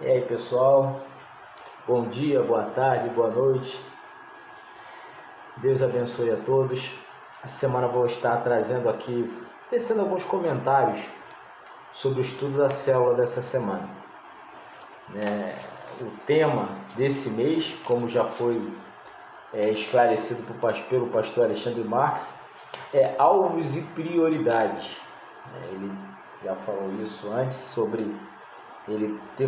E aí pessoal, bom dia, boa tarde, boa noite, Deus abençoe a todos. Essa semana eu vou estar trazendo aqui, tecendo alguns comentários sobre o estudo da célula dessa semana. O tema desse mês, como já foi esclarecido pelo pastor Alexandre Marques, é alvos e prioridades. Ele já falou isso antes, sobre ele ter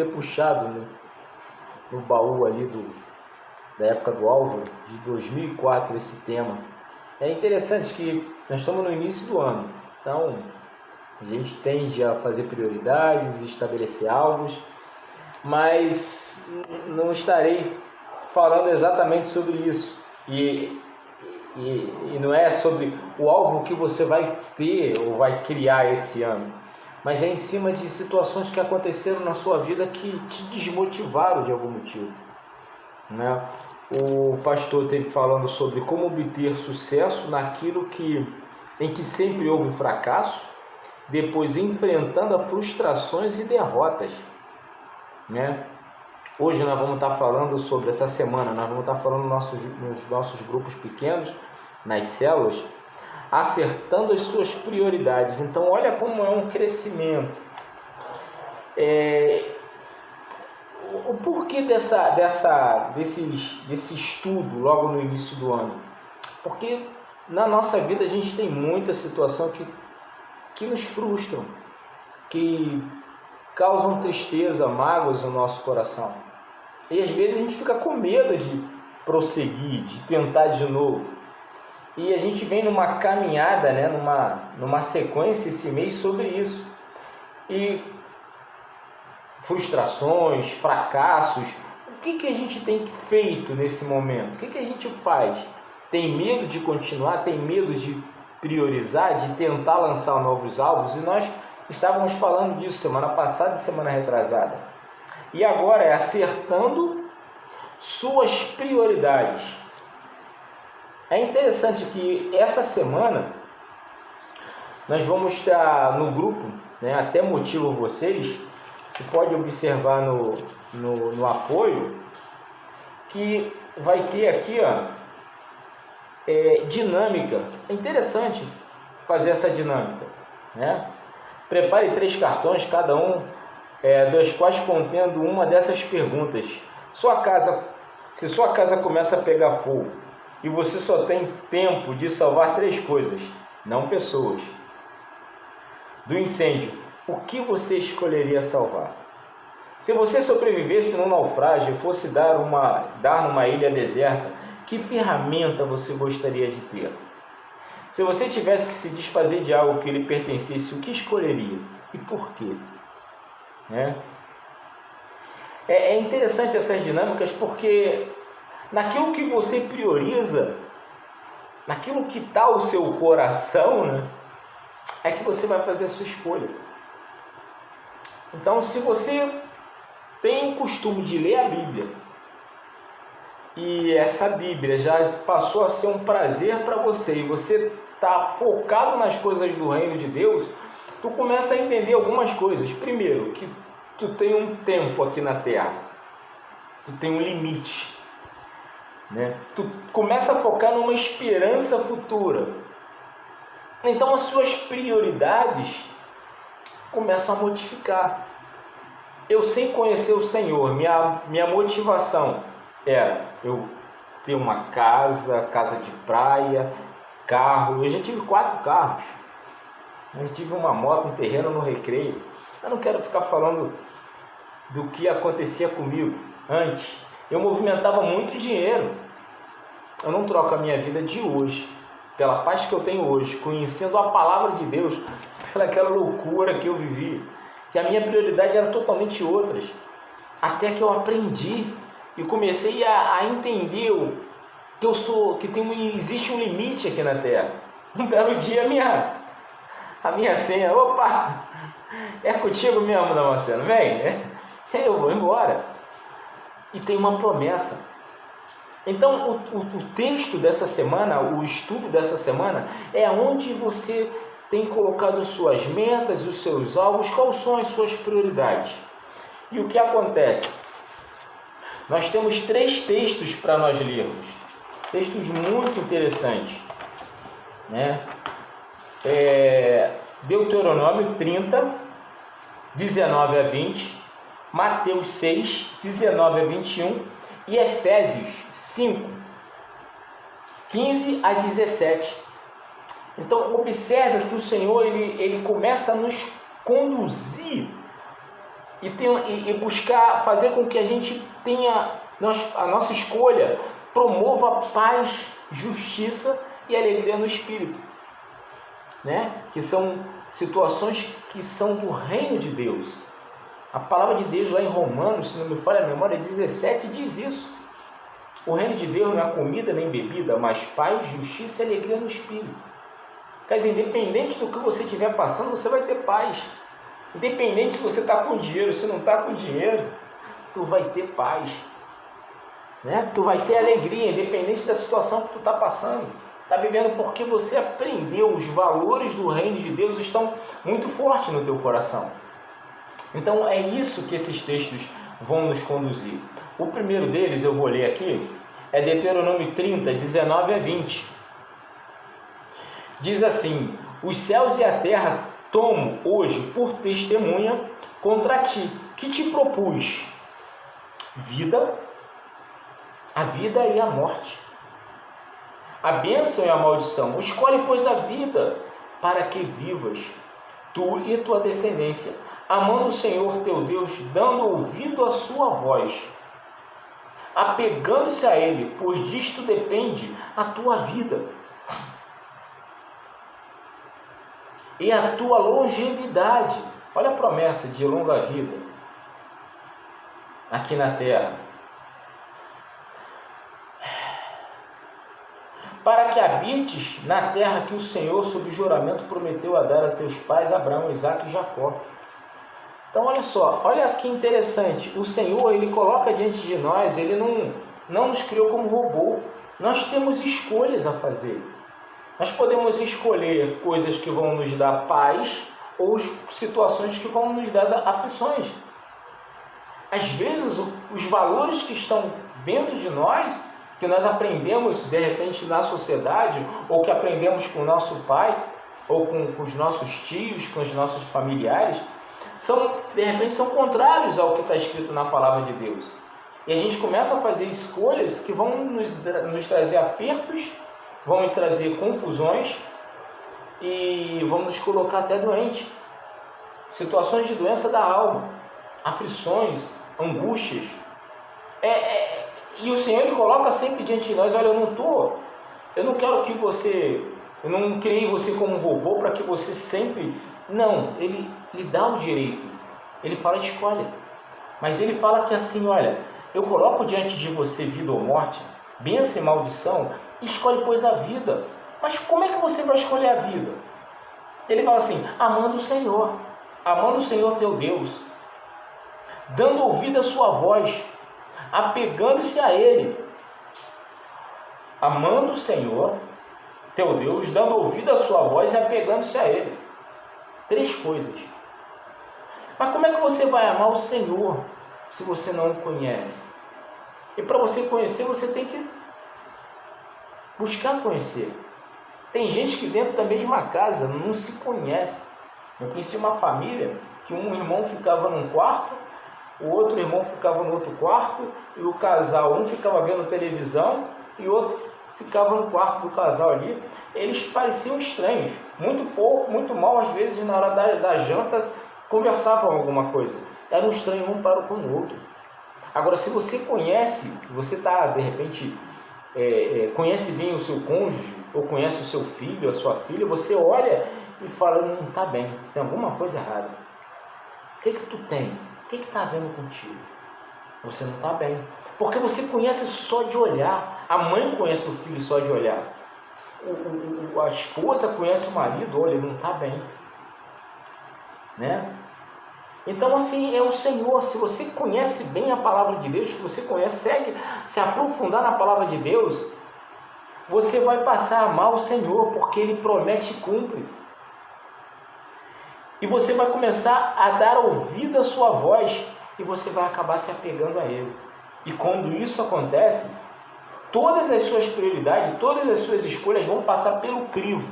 puxado no baú ali da época do Álvaro, de 2004, esse tema. É interessante que nós estamos no início do ano, então a gente tende a fazer prioridades, estabelecer alvos, mas não estarei falando exatamente sobre isso. E não é sobre o alvo que você vai ter ou vai criar esse ano, mas é em cima de situações que aconteceram na sua vida que te desmotivaram de algum motivo, né? O pastor esteve falando sobre como obter sucesso naquilo em que sempre houve fracasso, depois enfrentando as frustrações e derrotas, né? Hoje nós vamos estar falando sobre essa semana, nós vamos estar falando nos nossos grupos pequenos, nas células, acertando as suas prioridades. Então olha como é um crescimento. O porquê desse estudo logo no início do ano? Porque na nossa vida a gente tem muita situação que nos frustram, que causam tristeza, mágoas no nosso coração. E às vezes a gente fica com medo de prosseguir, de tentar de novo. E a gente vem numa caminhada, né, numa sequência esse mês sobre isso. E frustrações, fracassos, o que a gente tem feito nesse momento? O que a gente faz? Tem medo de continuar? Tem medo de priorizar, de tentar lançar novos alvos? E nós estávamos falando disso semana passada e semana retrasada. E agora é acertando suas prioridades. É interessante que essa semana nós vamos estar no grupo, né, até motivo vocês, você pode observar no apoio, que vai ter aqui dinâmica. É interessante fazer essa dinâmica, né? Prepare 3 cartões, cada um dos quais contendo uma dessas perguntas. Se sua casa começa a pegar fogo e você só tem tempo de salvar 3 coisas, não pessoas, do incêndio, o que você escolheria salvar? Se você sobrevivesse num naufrágio e fosse dar numa ilha deserta, que ferramenta você gostaria de ter? Se você tivesse que se desfazer de algo que lhe pertencesse, o que escolheria? E por quê? É interessante essas dinâmicas, porque naquilo que você prioriza, naquilo que está o seu coração, né, é que você vai fazer a sua escolha. Então, se você tem o costume de ler a Bíblia, e essa Bíblia já passou a ser um prazer para você, e você está focado nas coisas do reino de Deus, tu começa a entender algumas coisas. Primeiro, que tu tem um tempo aqui na Terra, tu tem um limite, né? Tu começa a focar numa esperança futura. Então as suas prioridades começam a modificar. Eu, sem conhecer o Senhor, minha motivação era eu ter uma casa de praia, carro. Eu já tive 4 carros. Eu já tive uma moto, um terreno no Recreio. Eu não quero ficar falando do que acontecia comigo antes. Eu movimentava muito dinheiro. Eu não troco a minha vida de hoje, pela paz que eu tenho hoje, conhecendo a palavra de Deus, pelaquela loucura que eu vivi, que a minha prioridade era totalmente outras, até que eu aprendi e comecei a entender que existe um limite aqui na Terra. Um belo dia a minha senha, opa, é contigo mesmo, Damasceno, vem, eu vou embora. E tem uma promessa. Então o texto dessa semana, o estudo dessa semana, é onde você tem colocado suas metas, os seus alvos, quais são as suas prioridades. E o que acontece? Nós temos 3 textos para nós lermos, textos muito interessantes, né? Deuteronômio 30, 19 a 20, Mateus 6, 19 a 21 e Efésios 5, 15 a 17. Então observe que o Senhor ele começa a nos conduzir e buscar fazer com que a gente tenha a nossa escolha promova paz, justiça e alegria no Espírito, né? Que são situações que são do reino de Deus. A palavra de Deus lá em Romanos, se não me falha a memória, 17 diz isso. O reino de Deus não é comida nem bebida, mas paz, justiça e alegria no Espírito. Quer dizer, independente do que você estiver passando, você vai ter paz. Independente se você está com dinheiro, se não está com dinheiro, tu vai ter paz, né? Tu vai ter alegria, independente da situação que tu está passando. Está vivendo porque você aprendeu, os valores do reino de Deus estão muito fortes no teu coração. Então é isso que esses textos vão nos conduzir. O primeiro deles, eu vou ler aqui, é Deuteronômio 30, 19 a 20. Diz assim: os céus e a terra tomo hoje por testemunha contra ti, que te propus a vida e a morte, a bênção e a maldição. Escolhe, pois, a vida, para que vivas, tu e tua descendência, amando o Senhor teu Deus, dando ouvido à sua voz, apegando-se a Ele, pois disto depende a tua vida e a tua longevidade. Olha a promessa de longa vida aqui na terra. Para que habites na terra que o Senhor, sob juramento, prometeu a dar a teus pais, Abraão, Isaque e Jacó. Então olha só, olha que interessante. O Senhor, Ele coloca diante de nós, Ele não nos criou como robô. Nós temos escolhas a fazer. Nós podemos escolher coisas que vão nos dar paz ou situações que vão nos dar aflições. Às vezes, os valores que estão dentro de nós, que nós aprendemos de repente na sociedade, ou que aprendemos com o nosso pai, ou com os nossos tios, com os nossos familiares, de repente são contrários ao que está escrito na palavra de Deus. E a gente começa a fazer escolhas que vão nos trazer apertos, vão me trazer confusões e vão nos colocar até doente. Situações de doença da alma, aflições, angústias. E o Senhor, Ele coloca sempre diante de nós: olha, eu não quero que você, eu não criei você como um robô para que você sempre... Não, Ele lhe dá o direito. Ele fala: escolha. Mas Ele fala que assim, olha, eu coloco diante de você vida ou morte, bênção e maldição, escolhe, pois, a vida. Mas como é que você vai escolher a vida? Ele fala assim: amando o Senhor teu Deus, dando ouvido à sua voz, apegando-se a Ele. Amando o Senhor teu Deus, dando ouvido à sua voz e apegando-se a Ele. 3 coisas. Mas como é que você vai amar o Senhor se você não o conhece? E para você conhecer, você tem que buscar conhecer. Tem gente que dentro da mesma casa não se conhece. Eu conheci uma família que um irmão ficava num quarto, o outro irmão ficava no outro quarto, e o casal, um ficava vendo televisão e o outro ficava no quarto do casal ali. Eles pareciam estranhos, muito pouco, muito mal, às vezes na hora das jantas conversavam alguma coisa. Eram estranhos um para com o outro. Agora, se você conhece, você está de repente conhece bem o seu cônjuge, ou conhece o seu filho, a sua filha, você olha e fala: não está bem, tem alguma coisa errada. O que tu tem? O que está havendo contigo? Você não está bem. Porque você conhece só de olhar. A mãe conhece o filho só de olhar. A esposa conhece o marido: olha, ele não está bem. Né? Então, assim, é o Senhor. Se você conhece bem a palavra de Deus, se você consegue se aprofundar na palavra de Deus, você vai passar a amar o Senhor, porque Ele promete e cumpre. E você vai começar a dar ouvido à sua voz. e você vai acabar se apegando a ele. E quando isso acontece, todas as suas prioridades, todas as suas escolhas vão passar pelo crivo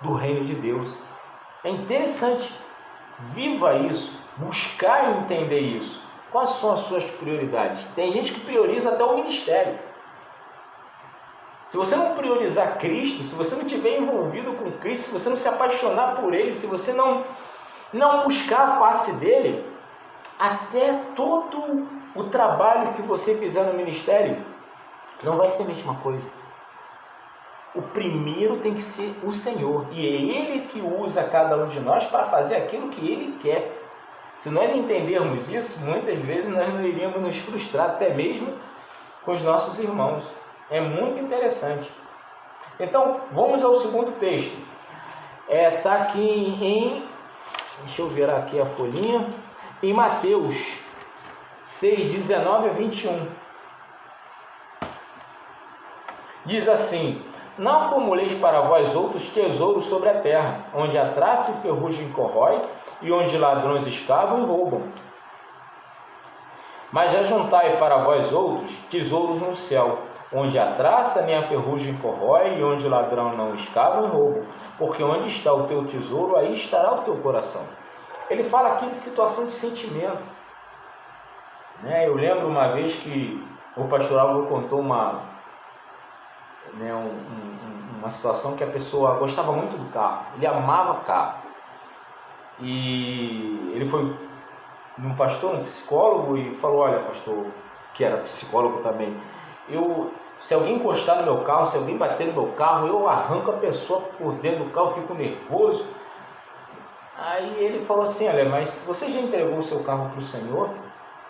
do reino de Deus. É interessante, viva isso, buscar entender isso. Quais são as suas prioridades? Tem gente que prioriza até o ministério. Se você não priorizar Cristo, se você não estiver envolvido com Cristo, se você não se apaixonar por Ele, se você não buscar a face dEle, até todo o trabalho que você fizer no ministério não vai ser a mesma coisa. O primeiro tem que ser o Senhor, e é Ele que usa cada um de nós para fazer aquilo que Ele quer. Se nós entendermos isso, muitas vezes nós não iríamos nos frustrar, até mesmo com os nossos irmãos. É muito interessante. Então, vamos ao segundo texto. Está aqui deixa eu virar aqui a folhinha, em Mateus 6, 19 a 21. Diz assim: não acumuleis para vós outros tesouros sobre a terra, onde a traça e ferrugem corrói, e onde ladrões escavam e roubam. Mas ajuntai para vós outros tesouros no céu, onde a traça nem a ferrugem corrói, e onde o ladrão não escava e rouba. Porque onde está o teu tesouro, aí estará o teu coração. Ele fala aqui de situação de sentimento. Eu lembro uma vez que o pastor Álvaro contou uma situação que a pessoa gostava muito do carro. Ele amava carro. E ele foi num pastor, um psicólogo, e falou: olha, pastor, que era psicólogo também, se alguém encostar no meu carro, se alguém bater no meu carro, eu arranco a pessoa por dentro do carro, fico nervoso. Aí ele falou assim: olha, mas você já entregou o seu carro para o Senhor?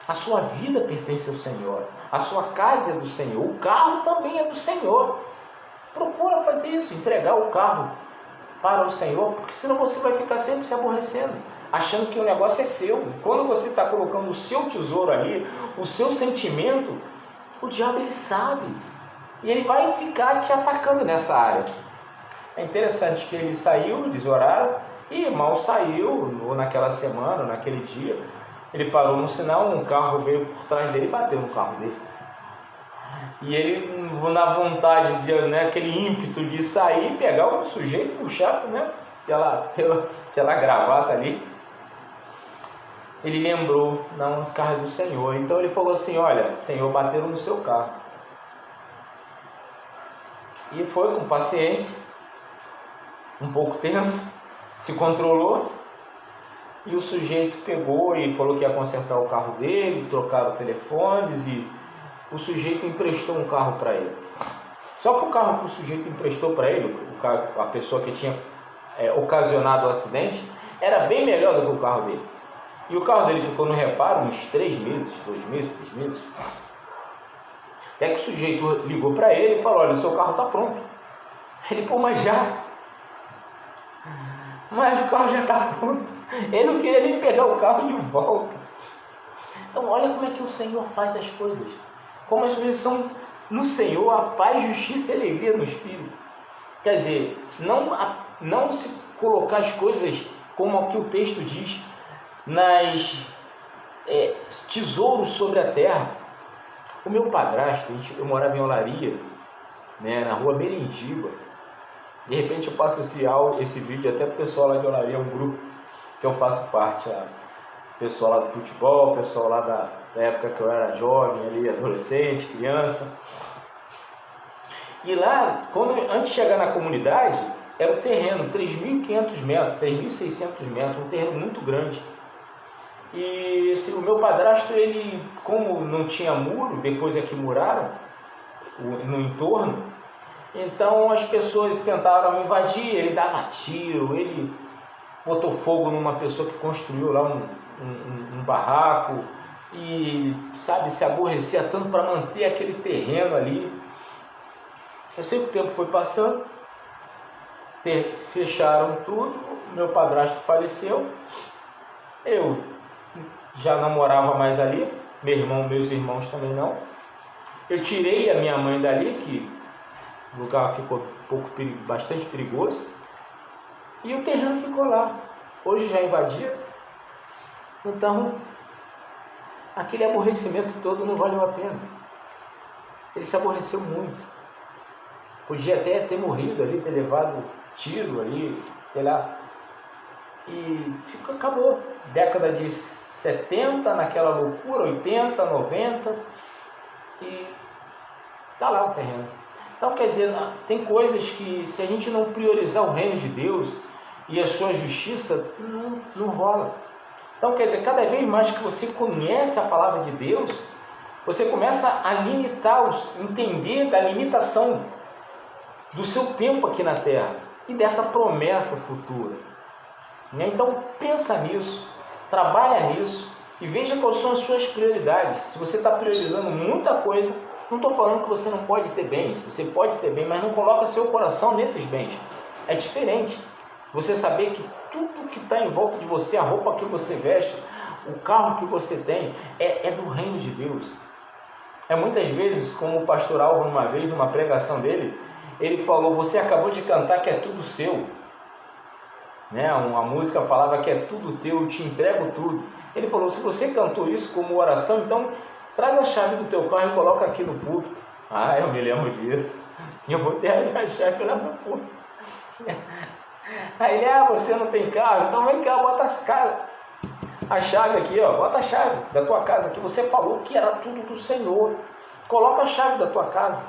A sua vida pertence ao Senhor, a sua casa é do Senhor, o carro também é do Senhor. Procura fazer isso, entregar o carro para o Senhor, porque senão você vai ficar sempre se aborrecendo, achando que o negócio é seu. Quando você está colocando o seu tesouro ali, o seu sentimento, o diabo ele sabe, e ele vai ficar te atacando nessa área. É interessante que ele saiu, eles oraram, e mal saiu, ou naquela semana, ou naquele dia, ele parou no sinal, um carro veio por trás dele e bateu no carro dele. E ele, na vontade, aquele ímpeto de sair, pegar o sujeito, puxar pela gravata ali, ele lembrou: não, os carros do Senhor. Então ele falou assim: olha, Senhor, bateram no seu carro. E foi com paciência, um pouco tenso, se controlou, e o sujeito pegou e falou que ia consertar o carro dele, trocaram telefones, e o sujeito emprestou um carro para ele. Só que o carro que o sujeito emprestou para ele, a pessoa que tinha ocasionado o acidente, era bem melhor do que o carro dele. E o carro dele ficou no reparo uns 3 meses, 2 meses, 3 meses. Até que o sujeito ligou para ele e falou: olha, o seu carro está pronto. Ele: pô, mas o carro já está pronto. Ele não queria nem pegar o carro de volta. Então olha como é que o Senhor faz as coisas. Como as coisas são no Senhor, a paz, justiça e alegria no Espírito. Quer dizer, não se colocar as coisas como o que o texto diz, tesouros sobre a terra. O meu padrasto, eu morava em Olaria, na rua Berindiba. De repente eu passo esse vídeo até para o pessoal lá de Olaria, um grupo que eu faço parte, pessoal lá do futebol, pessoal lá da época que eu era jovem, ali, adolescente, criança. E lá, antes de chegar na comunidade, era um terreno, 3.500 metros, 3.600 metros, um terreno muito grande. E o meu padrasto, ele, como não tinha muro, depois é que muraram no entorno, então as pessoas tentaram invadir, ele dava tiro, ele botou fogo numa pessoa que construiu lá um barraco, e se aborrecia tanto para manter aquele terreno ali. Eu sei que o tempo foi passando, fecharam tudo, meu padrasto faleceu, eu já não morava mais ali, meus irmãos também não. Eu tirei a minha mãe dali, que o lugar ficou bastante perigoso, e o terreno ficou lá. Hoje já invadiram. Então aquele aborrecimento todo não valeu a pena. Ele se aborreceu muito. Podia até ter morrido ali, ter levado tiro ali, sei lá. E acabou. Década de 70, naquela loucura, 80, 90, e tá lá o terreno. Então, quer dizer, tem coisas que, se a gente não priorizar o reino de Deus e a sua justiça, não rola. Então, quer dizer, cada vez mais que você conhece a palavra de Deus, você começa a entender da limitação do seu tempo aqui na Terra e dessa promessa futura. Então, pensa nisso, trabalha nisso e veja quais são as suas prioridades. Se você está priorizando muita coisa, não estou falando que você não pode ter bens, você pode ter bens, mas não coloca seu coração nesses bens. É diferente você saber que tudo que está em volta de você, a roupa que você veste, o carro que você tem, é do reino de Deus. Muitas vezes, como o pastor Álvaro, uma vez, numa pregação dele, ele falou: você acabou de cantar que é tudo seu. Uma música falava que é tudo teu, eu te entrego tudo. Ele falou: se você cantou isso como oração, então traz a chave do teu carro e coloca aqui no púlpito. Eu me lembro disso. Eu botei a minha chave lá no púlpito. Aí ele: você não tem carro? Então vem cá, bota a chave aqui, bota a chave da tua casa aqui. Você falou que era tudo do Senhor. Coloca a chave da tua casa.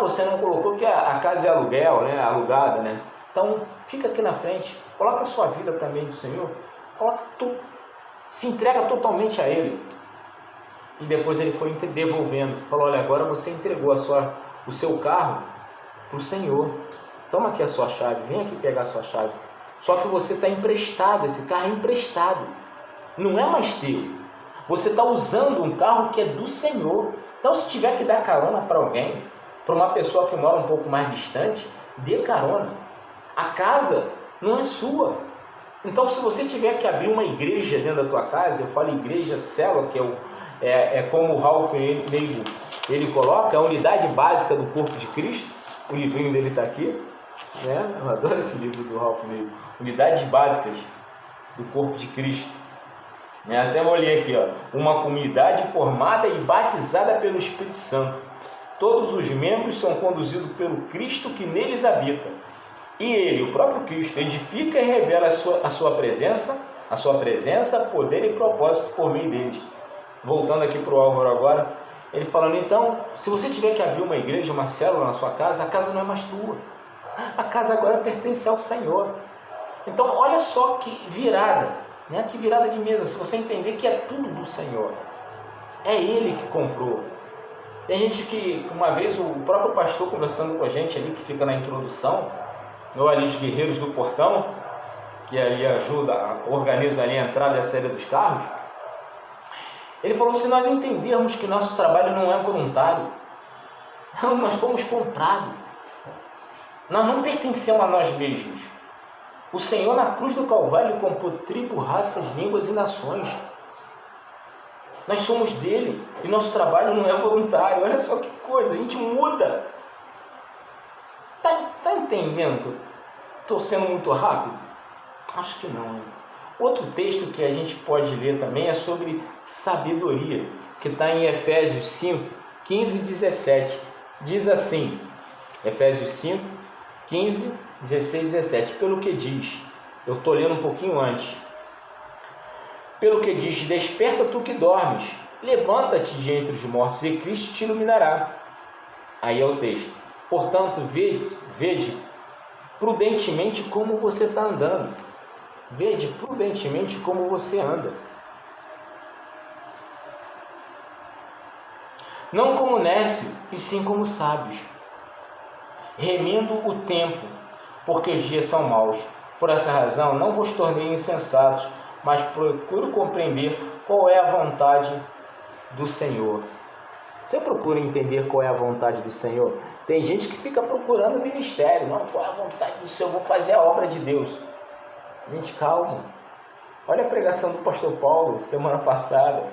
Você não colocou que a casa é aluguel, alugada, Então, fica aqui na frente, coloca a sua vida também do Senhor, coloca tudo, se entrega totalmente a Ele. E depois ele foi devolvendo, falou: olha, agora você entregou o seu carro para o Senhor, toma aqui a sua chave, vem aqui pegar a sua chave. Só que você está emprestado, esse carro é emprestado, não é mais teu. Você está usando um carro que é do Senhor. Então, se tiver que dar carona para alguém, para uma pessoa que mora um pouco mais distante, dê carona. A casa não é sua. Então, se você tiver que abrir uma igreja dentro da tua casa, eu falo igreja célula, que é como o Ralph Neighbour, ele coloca a unidade básica do corpo de Cristo. O livrinho dele está aqui, Eu adoro esse livro do Ralph Neighbour. Unidades básicas do corpo de Cristo. Até vou ler aqui, uma comunidade formada e batizada pelo Espírito Santo. Todos os membros são conduzidos pelo Cristo que neles habita. E Ele, o próprio Cristo, edifica e revela a sua presença, poder e propósito por meio deles. Voltando aqui para o Álvaro agora, ele falando: então, se você tiver que abrir uma igreja, uma célula na sua casa, a casa não é mais tua. A casa agora pertence ao Senhor. Então, olha só que virada, que virada de mesa, se você entender que é tudo do Senhor. É Ele que comprou. Tem gente que, uma vez, o próprio pastor conversando com a gente ali, que fica na introdução, ou ali os guerreiros do portão, que ali organiza ali a entrada e a saída dos carros, ele falou: se nós entendermos que nosso trabalho não é voluntário, não, nós fomos comprados, nós não pertencemos a nós mesmos. O Senhor na cruz do Calvário comprou tribo, raças, línguas e nações. Nós somos dele e nosso trabalho não é voluntário. Olha só que coisa, a gente muda. Tá entendendo que eu estou sendo muito rápido? Acho que não. Outro texto que a gente pode ler também é sobre sabedoria, que está em Efésios 5, 15 e 17. Diz assim, Efésios 5, 15, 16 e 17. Pelo que diz, eu estou lendo um pouquinho antes. Pelo que diz: desperta tu que dormes, levanta-te de entre os mortos e Cristo te iluminará. Aí é o texto. Portanto, vede prudentemente como você está andando. Vede prudentemente como você anda. Não como nécio, e sim como sábios, remindo o tempo, porque os dias são maus. Por essa razão, não vos tornei insensatos, mas procuro compreender qual é a vontade do Senhor. Você procura entender qual é a vontade do Senhor? Tem gente que fica procurando ministério. Não, qual é a vontade do Senhor? Vou fazer a obra de Deus. Gente, calma. Olha a pregação do pastor Paulo, semana passada,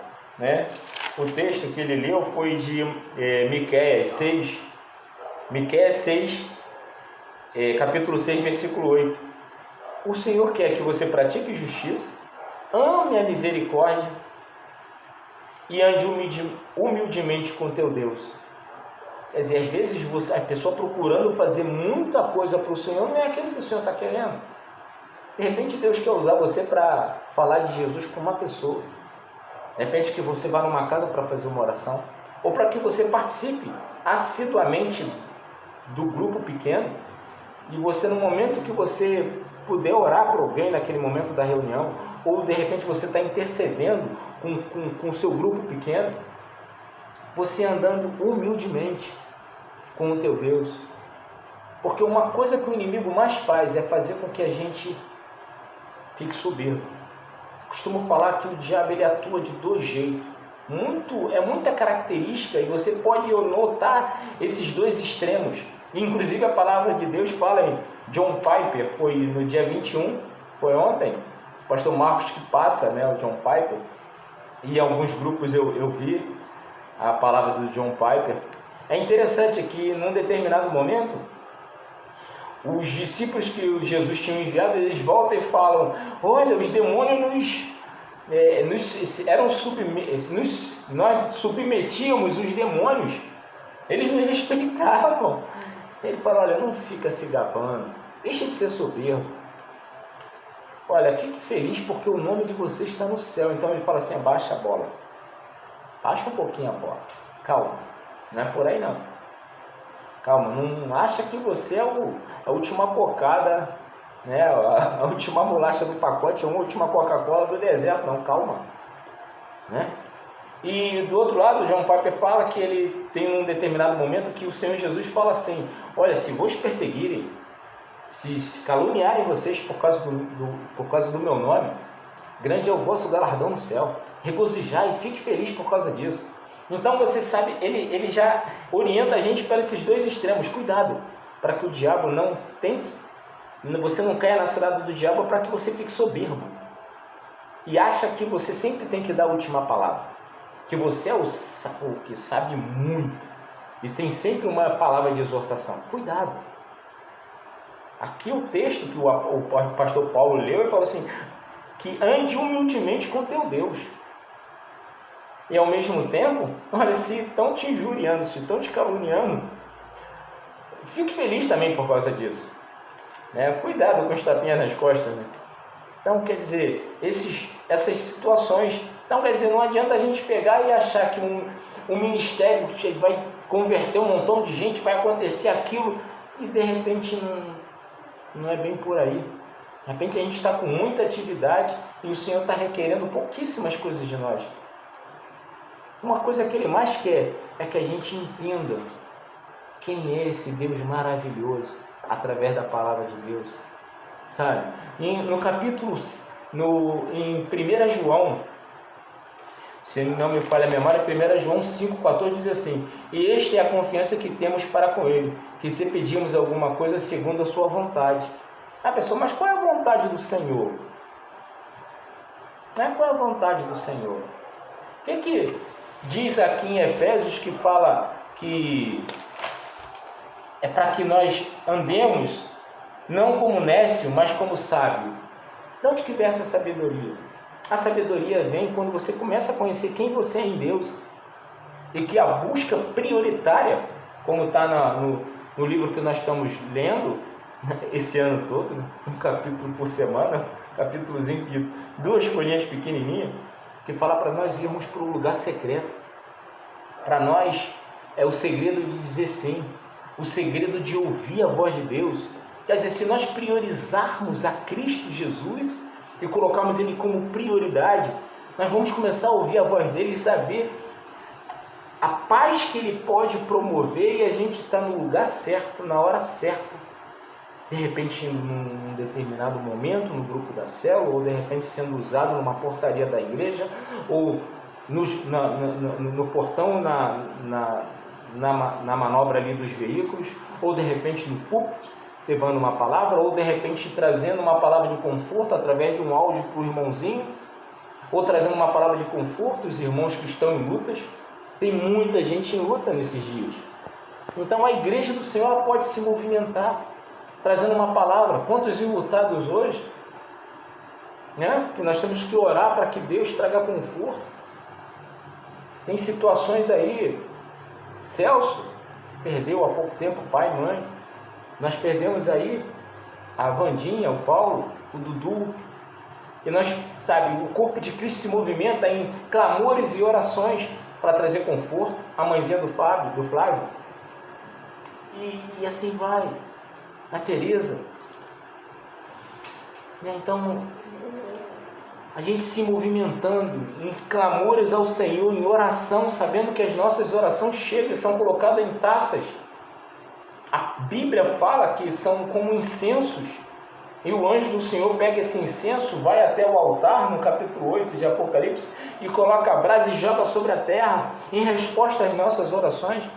O texto que ele leu foi de Miqueias 6. Miqueias 6, capítulo 6, versículo 8. O Senhor quer que você pratique justiça, ame a misericórdia e ande humildemente com teu Deus. Quer dizer, às vezes a pessoa procurando fazer muita coisa para o Senhor não é aquilo que o Senhor está querendo. De repente Deus quer usar você para falar de Jesus com uma pessoa. De repente que você vá numa casa para fazer uma oração, ou para que você participe assiduamente do grupo pequeno, e você, no momento que você puder orar por alguém naquele momento da reunião, ou de repente você está intercedendo com o seu grupo pequeno, você andando humildemente com o teu Deus. Porque uma coisa que o inimigo mais faz é fazer com que a gente fique soberbo. Costumo falar que o diabo ele atua de dois jeitos. É muita característica, e você pode notar esses dois extremos. Inclusive a palavra de Deus fala em John Piper, foi no dia 21, foi ontem, o pastor Marcos que passa, né, o John Piper, e em alguns grupos eu vi a palavra do John Piper. É interessante que num determinado momento, os discípulos que Jesus tinha enviado, eles voltam e falam: olha, os demônios nós submetíamos os demônios, eles nos respeitavam. Ele fala: olha, não fica se gabando, deixa de ser soberbo, olha, fique feliz porque o nome de você está no céu. Então ele fala assim: abaixa a bola, baixa um pouquinho a bola, calma, não é por aí não, calma, não acha que você é a última cocada, né, a última bolacha do pacote, a última Coca-Cola do deserto, não, calma, né? E do outro lado, o John Piper fala que ele tem um determinado momento que o Senhor Jesus fala assim: olha, se vos perseguirem, se caluniarem vocês por causa do meu nome, grande é o vosso galardão no céu, regozijai e fique feliz por causa disso. Então você sabe, ele já orienta a gente para esses dois extremos. Cuidado, para que o diabo não tente, você não caia na cilada do diabo, para que você fique soberbo e acha que você sempre tem que dar a última palavra, que você é o que sabe muito e tem sempre uma palavra de exortação. Cuidado. Aqui o texto que o pastor Paulo leu, ele falou assim: que ande humildemente com teu Deus. E ao mesmo tempo, olha, se estão te injuriando, se estão te caluniando, fique feliz também por causa disso, né? Cuidado com os tapinhas nas costas, né? Então, quer dizer, essas situações. Então, quer dizer, não adianta a gente pegar e achar que um ministério vai converter um montão de gente, vai acontecer aquilo, e de repente não é bem por aí. De repente a gente está com muita atividade e o Senhor está requerendo pouquíssimas coisas de nós. Uma coisa que Ele mais quer é que a gente entenda quem é esse Deus maravilhoso através da palavra de Deus, sabe? No capítulo, em 1 João, se não me falha a memória, 1 João 5,14 diz assim: e esta é a confiança que temos para com Ele, que se pedimos alguma coisa segundo a sua vontade. Ah, pessoal, mas qual é a vontade do Senhor? Qual é a vontade do Senhor? O que diz aqui em Efésios, que fala que é para que nós andemos não como nécio, mas como sábio? De onde que vem essa sabedoria? A sabedoria vem quando você começa a conhecer quem você é em Deus, e que a busca prioritária, como está no livro que nós estamos lendo esse ano todo, né? Um capítulo por semana, capítulozinho de 2 folhinhas pequenininhas, que fala para nós irmos para o lugar secreto. Para nós é o segredo de dizer sim, o segredo de ouvir a voz de Deus. Quer dizer, se nós priorizarmos a Cristo Jesus e colocarmos Ele como prioridade, nós vamos começar a ouvir a voz dEle e saber a paz que Ele pode promover, e a gente está no lugar certo, na hora certa. De repente, num determinado momento, no grupo da célula, ou de repente sendo usado numa portaria da igreja, ou no portão, na manobra ali dos veículos, ou de repente no púlpito, levando uma palavra, ou de repente trazendo uma palavra de conforto através de um áudio para o irmãozinho, ou trazendo uma palavra de conforto os irmãos que estão em lutas. Tem muita gente em luta nesses dias. Então a igreja do Senhor, ela pode se movimentar, trazendo uma palavra. Quantos enlutados hoje, né? Que nós temos que orar para que Deus traga conforto. Tem situações aí, Celso perdeu há pouco tempo pai e mãe, nós perdemos aí a Vandinha, o Paulo, o Dudu, e nós, sabe, o corpo de Cristo se movimenta em clamores e orações para trazer conforto, a mãezinha do Flávio, e assim vai, a Tereza. Então, a gente se movimentando em clamores ao Senhor, em oração, sabendo que as nossas orações chegam e são colocadas em taças. A Bíblia fala que são como incensos, e o anjo do Senhor pega esse incenso, vai até o altar, no capítulo 8 de Apocalipse, e coloca a brasa e joga sobre a terra, em resposta às nossas orações.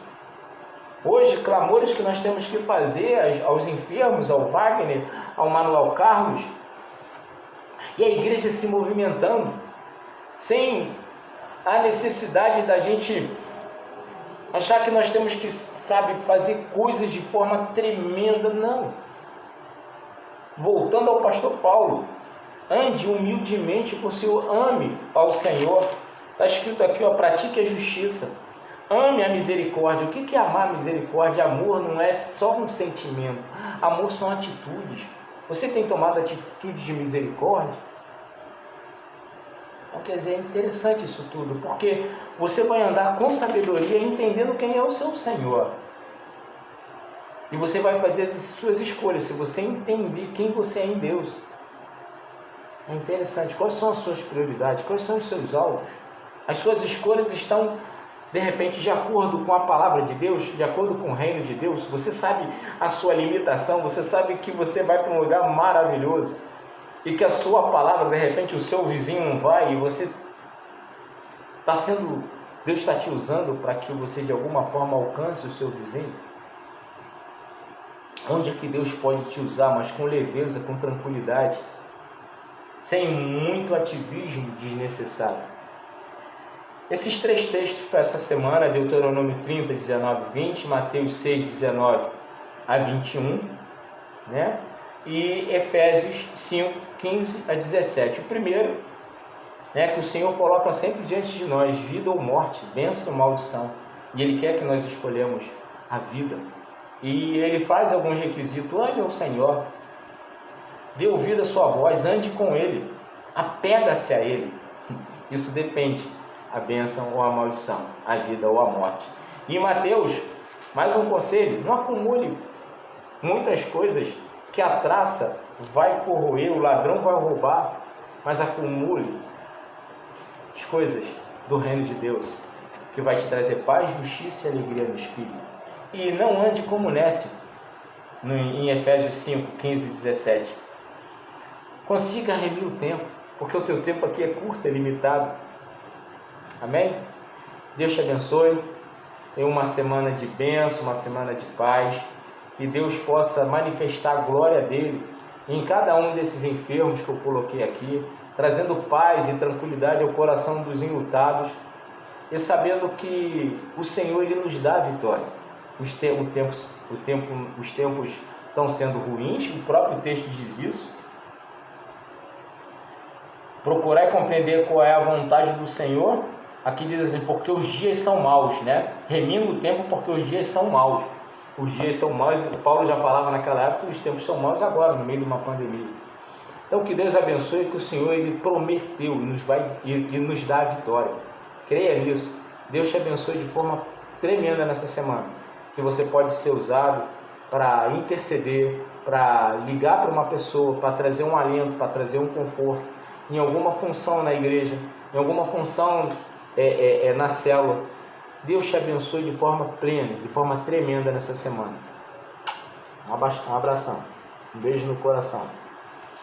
Hoje, clamores que nós temos que fazer aos enfermos, ao Wagner, ao Manuel Carlos, e a igreja se movimentando, sem a necessidade da gente achar que nós temos que, sabe, fazer coisas de forma tremenda, não. Voltando ao pastor Paulo, ande humildemente com o Senhor, ame ao Senhor. Está escrito aqui, ó, pratique a justiça, ame a misericórdia. O que é amar a misericórdia? Amor não é só um sentimento, amor são atitudes. Você tem tomado atitude de misericórdia? Então, quer dizer, é interessante isso tudo, porque você vai andar com sabedoria, entendendo quem é o seu Senhor. E você vai fazer as suas escolhas, se você entender quem você é em Deus. É interessante. Quais são as suas prioridades? Quais são os seus alvos? As suas escolhas estão, de repente, de acordo com a palavra de Deus, de acordo com o reino de Deus. Você sabe a sua limitação, você sabe que você vai para um lugar maravilhoso e que a sua palavra, de repente, o seu vizinho não vai, e você está sendo, Deus está te usando para que você de alguma forma alcance o seu vizinho. Onde é que Deus pode te usar, mas com leveza, com tranquilidade, sem muito ativismo desnecessário. Esses 3 textos para essa semana, Deuteronômio 30, 19 e 20, Mateus 6, 19 a 21, né? E Efésios 5, 15 a 17. O primeiro, né, que o Senhor coloca sempre diante de nós, vida ou morte, bênção ou maldição, e Ele quer que nós escolhemos a vida. E Ele faz alguns requisitos: ame ao Senhor, dê ouvido à sua voz, ande com Ele, apega-se a Ele. Isso depende, a bênção ou a maldição, a vida ou a morte. E em Mateus, mais um conselho: não acumule muitas coisas, que a traça vai corroer, o ladrão vai roubar, mas acumule as coisas do reino de Deus, que vai te trazer paz, justiça e alegria no Espírito. E não ande como nécio, em Efésios 5, 15 e 17. Consiga remir o tempo, porque o teu tempo aqui é curto, é limitado. Amém? Deus te abençoe. Tenha uma semana de bênção, uma semana de paz. Que Deus possa manifestar a glória dEle em cada um desses enfermos que eu coloquei aqui, trazendo paz e tranquilidade ao coração dos enlutados, e sabendo que o Senhor, Ele nos dá a vitória. Os tempos estão sendo ruins, o próprio texto diz isso. Procurar e compreender qual é a vontade do Senhor. Aqui diz assim: porque os dias são maus, né? Remindo o tempo, porque os dias são maus. Os dias são maus, Paulo já falava naquela época, os tempos são maus agora, no meio de uma pandemia. Então, que Deus abençoe, que o Senhor, Ele prometeu e nos dá a vitória. Creia nisso. Deus te abençoe de forma tremenda nessa semana. Que você pode ser usado para interceder, para ligar para uma pessoa, para trazer um alento, para trazer um conforto, em alguma função na igreja, em alguma função na célula. Deus te abençoe de forma plena, de forma tremenda nessa semana. Um abração, um beijo no coração.